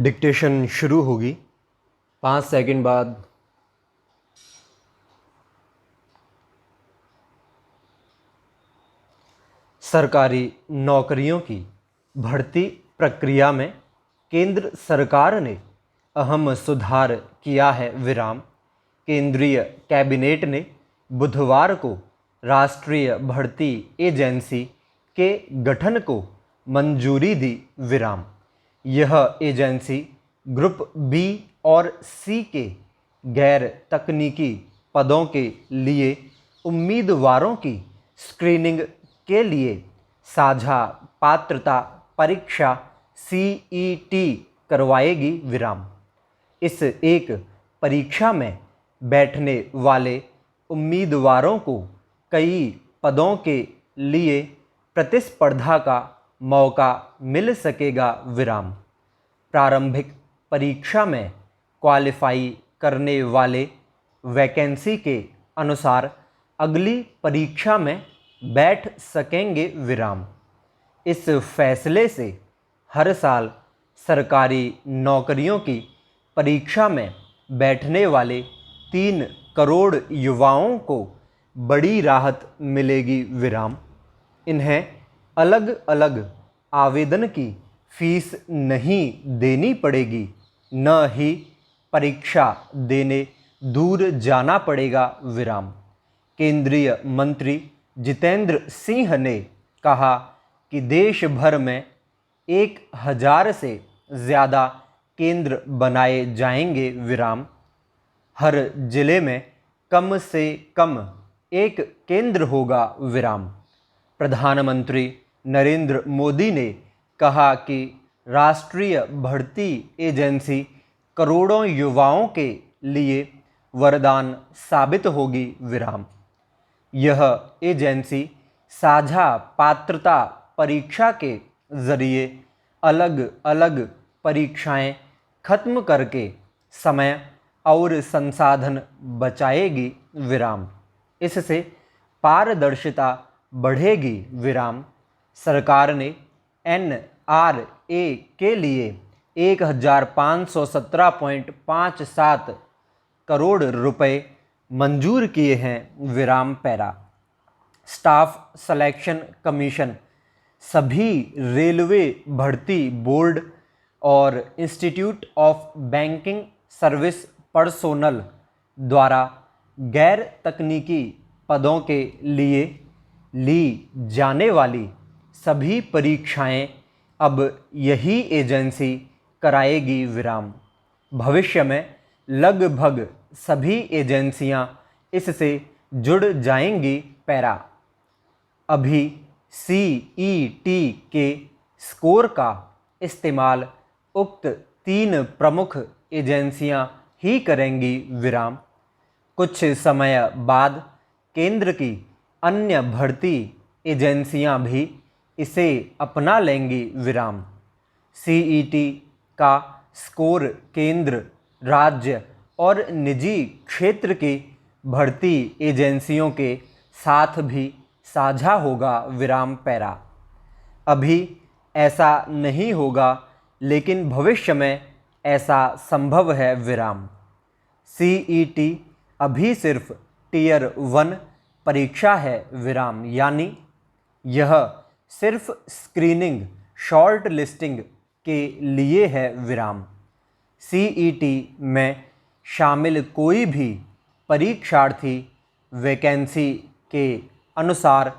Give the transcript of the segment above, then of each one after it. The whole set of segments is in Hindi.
डिक्टेशन शुरू होगी 5 सेकंड बाद। सरकारी नौकरियों की भर्ती प्रक्रिया में केंद्र सरकार ने अहम सुधार किया है विराम। केंद्रीय कैबिनेट ने बुधवार को राष्ट्रीय भर्ती एजेंसी के गठन को मंजूरी दी विराम। यह एजेंसी ग्रुप बी और सी के गैर तकनीकी पदों के लिए उम्मीदवारों की स्क्रीनिंग के लिए साझा पात्रता परीक्षा सीईटी करवाएगी विराम। इस एक परीक्षा में बैठने वाले उम्मीदवारों को कई पदों के लिए प्रतिस्पर्धा का मौका मिल सकेगा विराम। प्रारंभिक परीक्षा में क्वालिफाई करने वाले वैकेंसी के अनुसार अगली परीक्षा में बैठ सकेंगे विराम। इस फैसले से हर साल सरकारी नौकरियों की परीक्षा में बैठने वाले 3 करोड़ युवाओं को बड़ी राहत मिलेगी विराम। इन्हें अलग अलग आवेदन की फीस नहीं देनी पड़ेगी, न ही परीक्षा देने दूर जाना पड़ेगा विराम। केंद्रीय मंत्री जितेंद्र सिंह ने कहा कि देश भर में 1000 से ज़्यादा केंद्र बनाए जाएंगे विराम। हर जिले में कम से कम एक केंद्र होगा विराम। प्रधानमंत्री नरेंद्र मोदी ने कहा कि राष्ट्रीय भर्ती एजेंसी करोड़ों युवाओं के लिए वरदान साबित होगी विराम। यह एजेंसी साझा पात्रता परीक्षा के जरिए अलग अलग परीक्षाएं खत्म करके समय और संसाधन बचाएगी विराम। इससे पारदर्शिता बढ़ेगी विराम। सरकार ने एनआरए के लिए 1517.57 करोड़ रुपए मंजूर किए हैं विराम। पैरा स्टाफ सिलेक्शन कमीशन सभी रेलवे भर्ती बोर्ड और institute of banking service personnel द्वारा गैर तकनीकी पदों के लिए ली जाने वाली सभी परीक्षाएं अब यही एजेंसी कराएगी विराम। भविष्य में लगभग सभी एजेंसियां इससे जुड़ जाएंगी। पैरा अभी सीईटी के स्कोर का इस्तेमाल उक्त 3 प्रमुख एजेंसियां ही करेंगी विराम। कुछ समय बाद केंद्र की अन्य भर्ती एजेंसियां भी इसे अपना लेंगी विराम। सीईटी का स्कोर केंद्र, राज्य और निजी क्षेत्र की भर्ती एजेंसियों के साथ भी साझा होगा विराम। पैरा अभी ऐसा नहीं होगा, लेकिन भविष्य में ऐसा संभव है विराम। सीईटी अभी सिर्फ टियर 1 परीक्षा है विराम, यानी यह सिर्फ स्क्रीनिंग शॉर्ट लिस्टिंग के लिए है विराम। सीईटी में शामिल कोई भी परीक्षार्थी वैकेंसी के अनुसार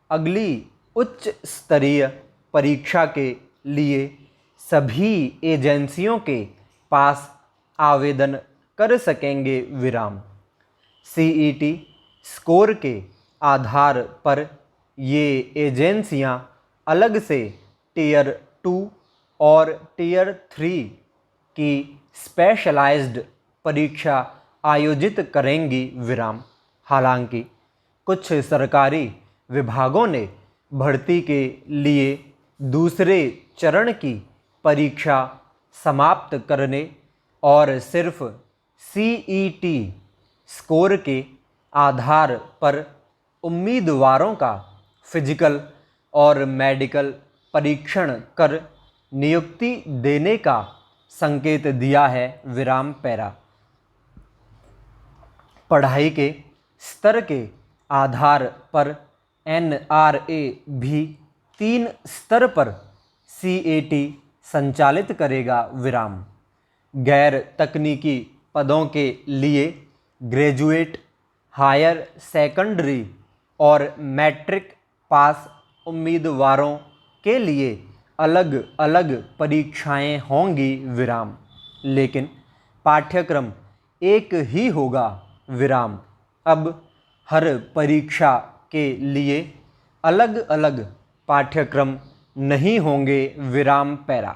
अगली उच्च स्तरीय परीक्षा के लिए सभी एजेंसियों के पास आवेदन कर सकेंगे विराम। सीईटी स्कोर के आधार पर ये एजेंसियां अलग से टियर 2 और टियर 3 की स्पेशलाइज्ड परीक्षा आयोजित करेंगी विराम। हालांकि कुछ सरकारी विभागों ने भर्ती के लिए दूसरे चरण की परीक्षा समाप्त करने और सिर्फ सीईटी स्कोर के आधार पर उम्मीदवारों का फिजिकल और मेडिकल परीक्षण कर नियुक्ति देने का संकेत दिया है विराम पैरा। पढ़ाई के स्तर के आधार पर NRA भी 3 स्तर पर CAT संचालित करेगा विराम। गैर तकनीकी पदों के लिए ग्रेजुएट, हायर सेकेंडरी और मैट्रिक पास उम्मीदवारों के लिए अलग अलग परीक्षाएं होंगी विराम, लेकिन पाठ्यक्रम एक ही होगा विराम। अब हर परीक्षा के लिए अलग अलग पाठ्यक्रम नहीं होंगे विराम पैरा।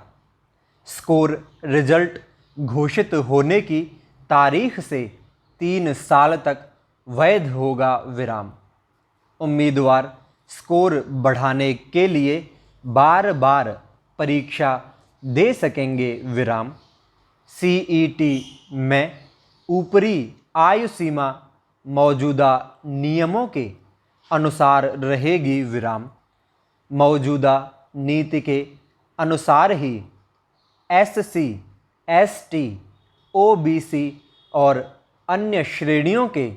स्कोर रिजल्ट घोषित होने की तारीख से 3 साल तक वैध होगा विराम। उम्मीदवार स्कोर बढ़ाने के लिए बार बार परीक्षा दे सकेंगे विराम। CET में ऊपरी आयु सीमा मौजूदा नियमों के अनुसार रहेगी विराम। मौजूदा नीति के अनुसार ही SC, ST, OBC और अन्य श्रेणियों के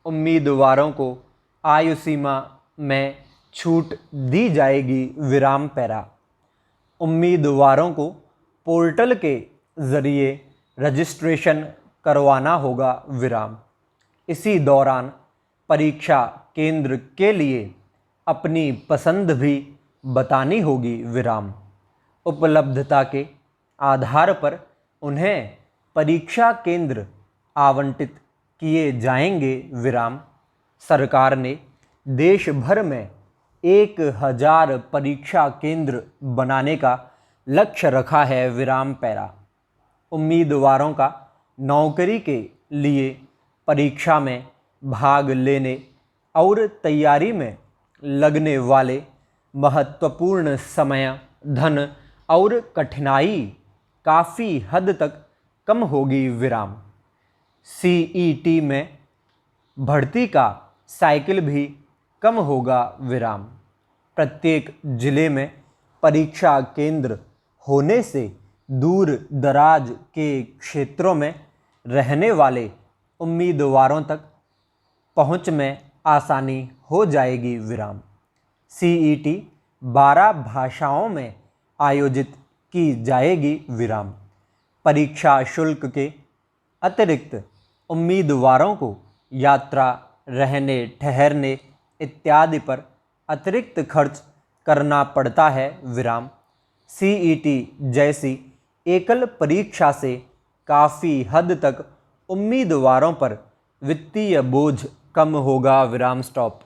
उम्मीदवारों को आयु सीमा में छूट दी जाएगी विराम पैरा। उम्मीदवारों को पोर्टल के ज़रिए रजिस्ट्रेशन करवाना होगा विराम। इसी दौरान परीक्षा केंद्र के लिए अपनी पसंद भी बतानी होगी विराम। उपलब्धता के आधार पर उन्हें परीक्षा केंद्र आवंटित किए जाएंगे विराम। सरकार ने देश भर में 1000 परीक्षा केंद्र बनाने का लक्ष्य रखा है विराम पैरा। उम्मीदवारों का नौकरी के लिए परीक्षा में भाग लेने और तैयारी में लगने वाले महत्वपूर्ण समय, धन और कठिनाई काफ़ी हद तक कम होगी विराम। CET में भर्ती का साइकिल भी कम होगा विराम। प्रत्येक जिले में परीक्षा केंद्र होने से दूर दराज के क्षेत्रों में रहने वाले उम्मीदवारों तक पहुंच में आसानी हो जाएगी विराम। CET 12 भाषाओं में आयोजित की जाएगी विराम। परीक्षा शुल्क के अतिरिक्त उम्मीदवारों को यात्रा, रहने ठहरने इत्यादि पर अतिरिक्त खर्च करना पड़ता है विराम। CET जैसी एकल परीक्षा से काफ़ी हद तक उम्मीदवारों पर वित्तीय बोझ कम होगा विराम स्टॉप।